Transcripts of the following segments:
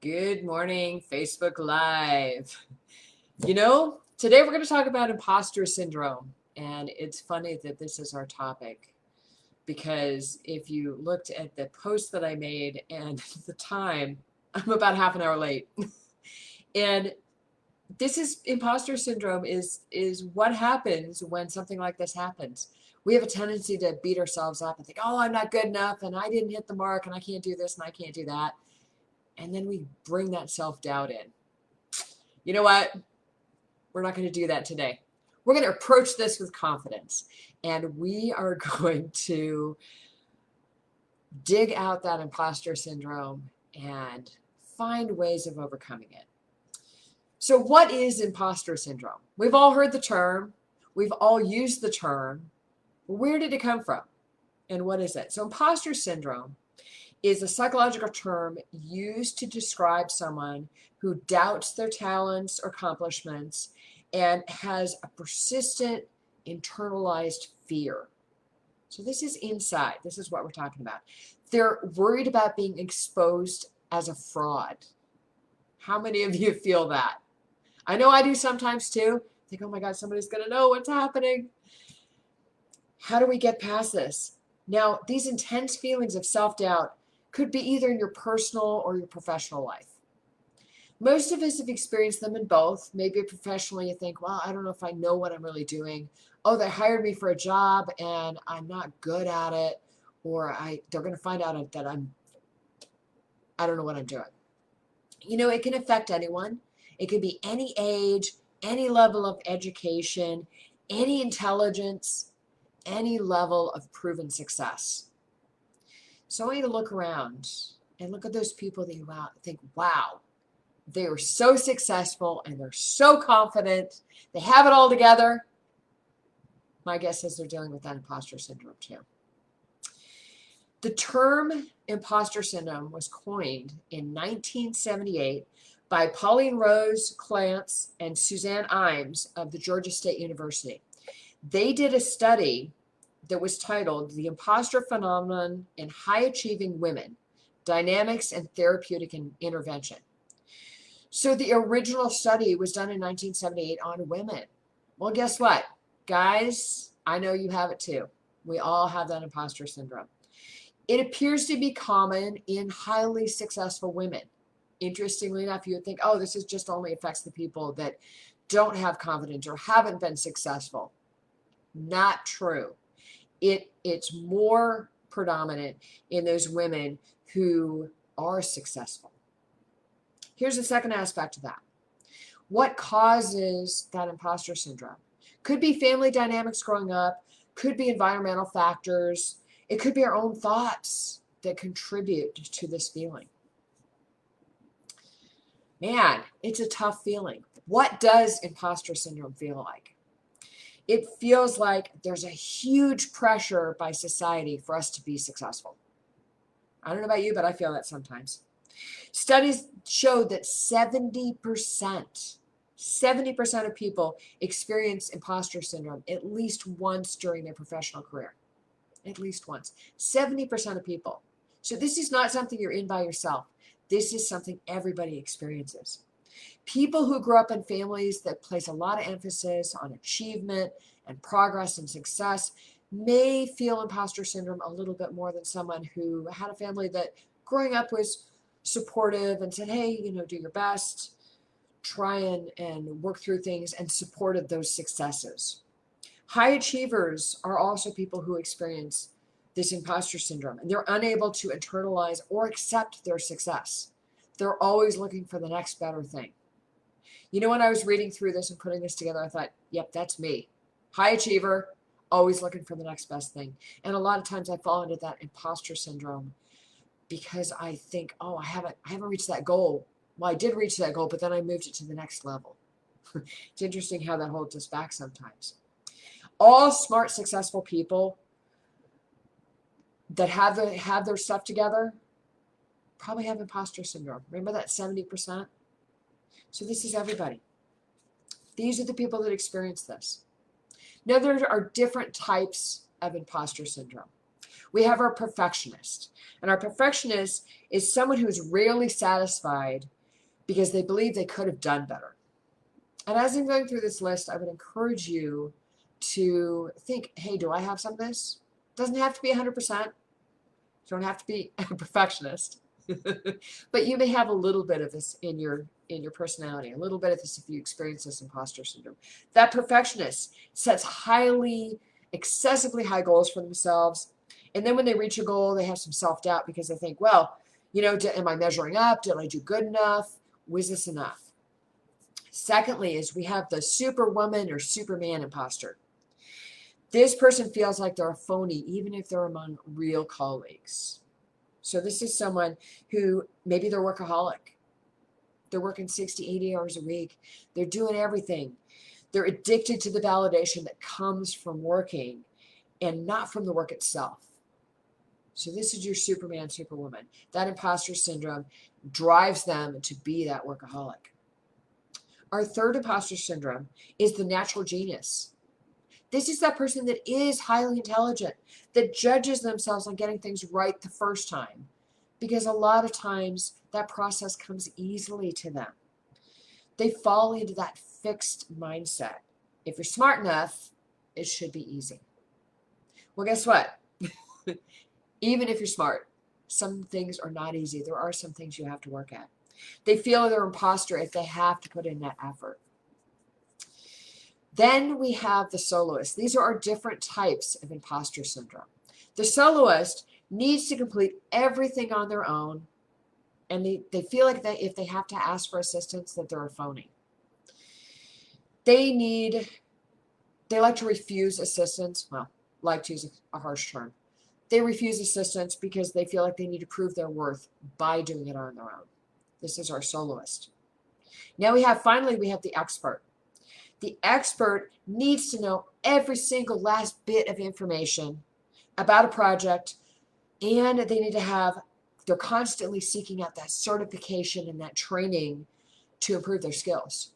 Good morning, Facebook Live. Today we're going to talk about imposter syndrome. And it's funny that this is our topic because if you looked at the post that I made and the time, I'm about half an hour late. And this is imposter syndrome is what happens when something like this happens. We have a tendency to beat ourselves up and think, oh, I'm not good enough and I didn't hit the mark and I can't do this and I can't do that. And then we bring that self-doubt in. You know what? We're not going to do that today. We're going to approach this with confidence. And we are going to dig out that imposter syndrome and find ways of overcoming it. So what is imposter syndrome? We've all heard the term. We've all used the term. Where did it come from? And what is it? So imposter syndrome is a psychological term used to describe someone who doubts their talents or accomplishments and has a persistent internalized fear. So this is inside. This is what we're talking about. They're worried about being exposed as a fraud. How many of you feel that? I know I do sometimes too. Think, oh my God, somebody's going to know what's happening. How do we get past this? Now, these intense feelings of self-doubt could be either in your personal or your professional life. Most of us have experienced them in both. Maybe professionally you think, well, I don't know if I know what I'm really doing. Oh, they hired me for a job and I'm not good at it. Or they're going to find out that I don't know what I'm doing. You know, it can affect anyone. It can be any age, any level of education, any intelligence, any level of proven success. So I want you to look around and look at those people that you think, wow, they were so successful and they're so confident. They have it all together. My guess is they're dealing with that imposter syndrome too. The term imposter syndrome was coined in 1978 by Pauline Rose Clance and Suzanne Imes of the Georgia State University. They did a study that was titled The Imposter Phenomenon in High-Achieving Women, Dynamics and Therapeutic Intervention. So the original study was done in 1978 on women. Well, guess what? Guys, I know you have it too. We all have that imposter syndrome. It appears to be common in highly successful women. Interestingly enough, you would think, oh, this is just only affects the people that don't have confidence or haven't been successful. Not true. It's more predominant in those women who are successful. Here's the second aspect of that. What causes that imposter syndrome? Could be family dynamics growing up, could be environmental factors, it could be our own thoughts that contribute to this feeling. Man, it's a tough feeling. What does imposter syndrome feel like? It feels like there's a huge pressure by society for us to be successful. I don't know about you, but I feel that sometimes. Studies show that 70% of people experience imposter syndrome at least once during their professional career. At least once. 70% of people. So this is not something you're in by yourself. This is something everybody experiences. People who grow up in families that place a lot of emphasis on achievement and progress and success may feel imposter syndrome a little bit more than someone who had a family that growing up was supportive and said, hey, do your best, try and work through things and supported those successes. High achievers are also people who experience this imposter syndrome and they're unable to internalize or accept their success. They're always looking for the next better thing. When I was reading through this and putting this together, I thought, yep, that's me. High achiever, always looking for the next best thing. And a lot of times I fall into that imposter syndrome because I think, oh, I haven't reached that goal. Well, I did reach that goal, but then I moved it to the next level. It's interesting how that holds us back sometimes. All smart, successful people that have their stuff together probably have imposter syndrome. Remember that 70%? So this is everybody. These are the people that experience this. Now, there are different types of imposter syndrome. We have our perfectionist. And our perfectionist is someone who is rarely satisfied because they believe they could have done better. And as I'm going through this list, I would encourage you to think, hey, do I have some of this? It doesn't have to be 100%. You don't have to be a perfectionist. But you may have a little bit of this in your personality, a little bit of this if you experience this imposter syndrome. That perfectionist sets excessively high goals for themselves. And then when they reach a goal, they have some self-doubt because they think, well, am I measuring up? Did I do good enough? Was this enough? Secondly, is we have the superwoman or superman imposter. This person feels like they're a phony, even if they're among real colleagues. So this is someone who maybe they're workaholic. They're working 60, 80 hours a week. They're doing everything. They're addicted to the validation that comes from working and not from the work itself. So this is your Superman, Superwoman. That imposter syndrome drives them to be that workaholic. Our third imposter syndrome is the natural genius. This is that person that is highly intelligent, that judges themselves on getting things right the first time, because a lot of times that process comes easily to them. They fall into that fixed mindset. If you're smart enough, it should be easy. Well, guess what? Even if you're smart, some things are not easy. There are some things you have to work at. They feel they're an imposter if they have to put in that effort. Then we have the soloist. These are our different types of imposter syndrome. The soloist needs to complete everything on their own, and they feel like if they have to ask for assistance, that they're a phony. They like to refuse assistance. Well, like to use a harsh term. They refuse assistance because they feel like they need to prove their worth by doing it on their own. This is our soloist. Now finally we have the expert. The expert needs to know every single last bit of information about a project, and they're constantly seeking out that certification and that training to improve their skills.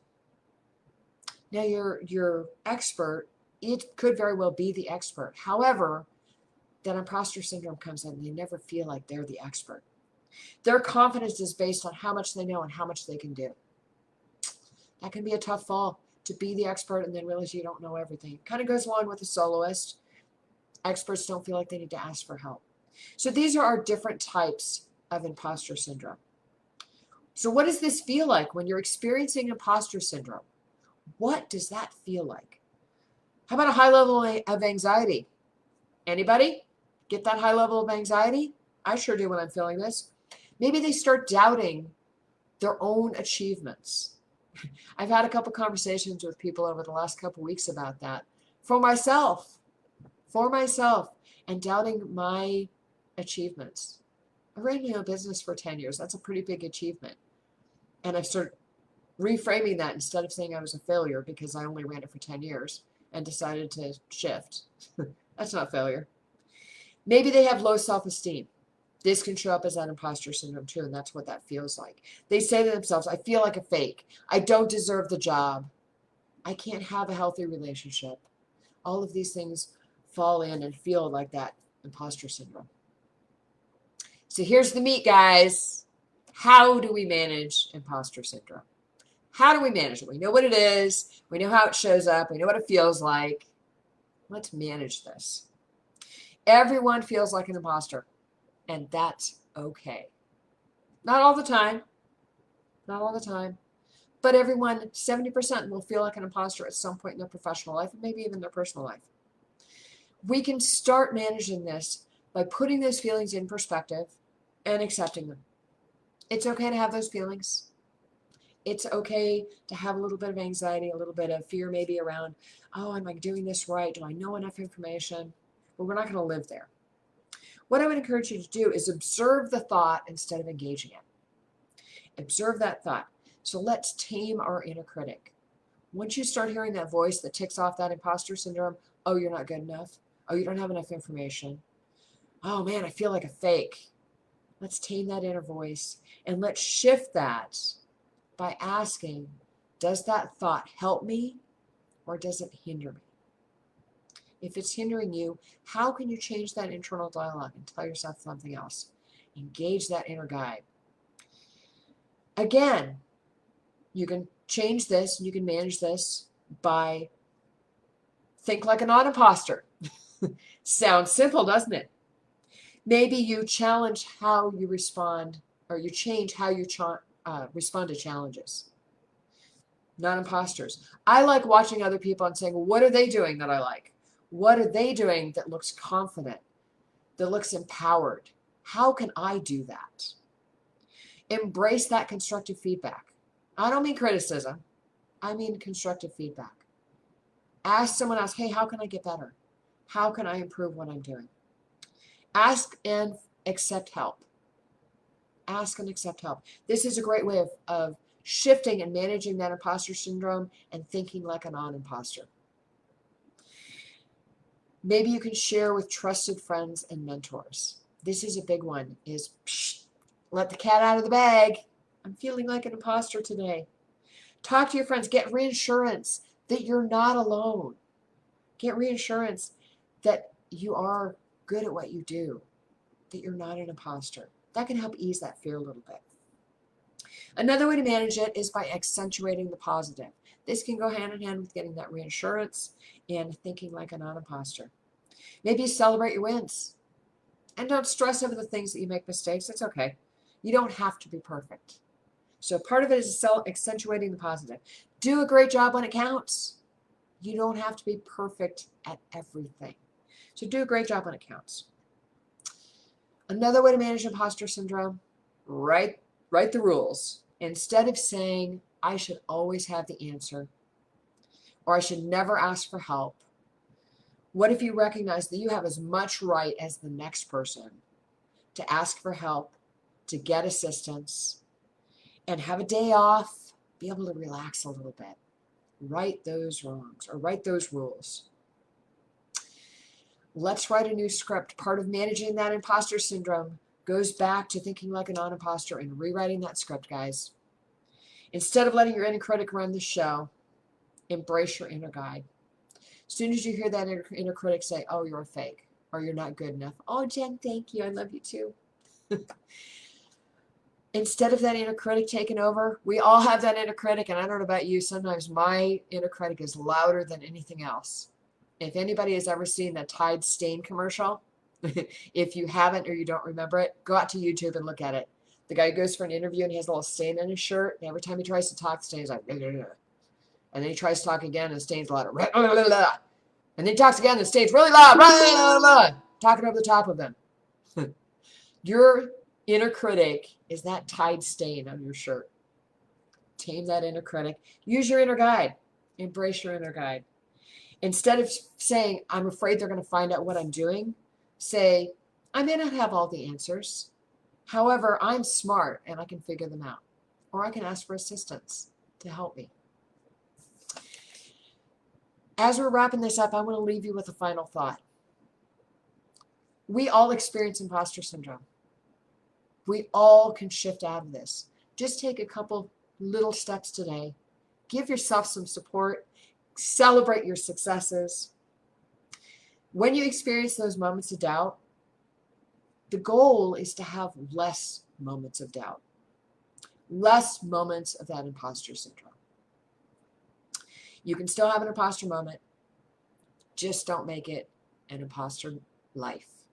Now your expert, it could very well be the expert. However, that imposter syndrome comes in and they never feel like they're the expert. Their confidence is based on how much they know and how much they can do. That can be a tough fall, to be the expert and then realize you don't know everything. It kind of goes along with the soloist. Experts don't feel like they need to ask for help. So these are our different types of imposter syndrome. So what does this feel like when you're experiencing imposter syndrome? What does that feel like? How about a high level of anxiety? Anybody get that high level of anxiety? I sure do when I'm feeling this. Maybe they start doubting their own achievements. I've had a couple conversations with people over the last couple weeks about that. For myself, and doubting my achievements. I ran my own business for 10 years. That's a pretty big achievement. And I started reframing that instead of saying I was a failure because I only ran it for 10 years and decided to shift. That's not failure. Maybe they have low self-esteem. This can show up as that imposter syndrome too, and that's what that feels like. They say to themselves, I feel like a fake. I don't deserve the job. I can't have a healthy relationship. All of these things fall in and feel like that imposter syndrome. So here's the meat, guys. How do we manage imposter syndrome? How do we manage it? We know what it is. We know how it shows up. We know what it feels like. Let's manage this. Everyone feels like an imposter, and that's okay. Not all the time. Not all the time. But everyone, 70% will feel like an imposter at some point in their professional life, and maybe even their personal life. We can start managing this by putting those feelings in perspective and accepting them. It's okay to have those feelings. It's okay to have a little bit of anxiety, a little bit of fear maybe around, oh, am I doing this right? Do I know enough information? But we're not going to live there. What I would encourage you to do is observe the thought instead of engaging it. Observe that thought. So let's tame our inner critic. Once you start hearing that voice that ticks off that imposter syndrome, oh, you're not good enough. Oh, you don't have enough information. Oh, man, I feel like a fake. Let's tame that inner voice and let's shift that by asking, does that thought help me or does it hinder me? If it's hindering you, how can you change that internal dialogue and tell yourself something else? Engage that inner guide. Again, you can change this, you can manage this by think like a non-imposter. Sounds simple, doesn't it? Maybe you challenge how you respond, or you change how you respond to challenges. Non-imposters. I like watching other people and saying, what are they doing that I like? What are they doing that looks confident, that looks empowered? How can I do that? Embrace that constructive feedback. I don't mean criticism. I mean constructive feedback. Ask someone else, hey, how can I get better? How can I improve what I'm doing? Ask and accept help. Ask and accept help. This is a great way of shifting and managing that imposter syndrome and thinking like a non-imposter. Maybe you can share with trusted friends and mentors. This is a big one, is let the cat out of the bag. I'm feeling like an imposter today. Talk to your friends. Get reassurance that you're not alone. Get reassurance that you are good at what you do, that you're not an imposter. That can help ease that fear a little bit. Another way to manage it is by accentuating the positive. This can go hand in hand with getting that reassurance and thinking like a non-imposter. Maybe celebrate your wins. And don't stress over the things that you make mistakes. It's okay. You don't have to be perfect. So part of it is accentuating the positive. Do a great job when it counts. You don't have to be perfect at everything. So do a great job when it counts. Another way to manage imposter syndrome, write the rules. Instead of saying, I should always have the answer, or I should never ask for help, what if you recognize that you have as much right as the next person to ask for help, to get assistance, and have a day off, be able to relax a little bit. Right those wrongs, or write those rules. Let's write a new script. Part of managing that imposter syndrome goes back to thinking like a non-imposter and rewriting that script, guys. Instead of letting your inner critic run the show, embrace your inner guide. As soon as you hear that inner critic say, oh, you're a fake, or you're not good enough. Oh, Jen, thank you. I love you too. Instead of that inner critic taking over, we all have that inner critic, and I don't know about you, sometimes my inner critic is louder than anything else. If anybody has ever seen the Tide stain commercial, if you haven't or you don't remember it, go out to YouTube and look at it. The guy goes for an interview and he has a little stain on his shirt, and every time he tries to talk, the stain's like, and then he tries to talk again and the stain's louder. And then he talks again and the stain's really loud, talking over the top of him. Your inner critic is that Tide stain on your shirt. Tame that inner critic. Use your inner guide. Embrace your inner guide. Instead of saying, I'm afraid they're going to find out what I'm doing, say, I may not have all the answers. However, I'm smart and I can figure them out. Or I can ask for assistance to help me. As we're wrapping this up, I want to leave you with a final thought. We all experience imposter syndrome. We all can shift out of this. Just take a couple little steps today. Give yourself some support. Celebrate your successes. When you experience those moments of doubt, the goal is to have less moments of doubt. Less moments of that imposter syndrome. You can still have an imposter moment. Just don't make it an imposter life.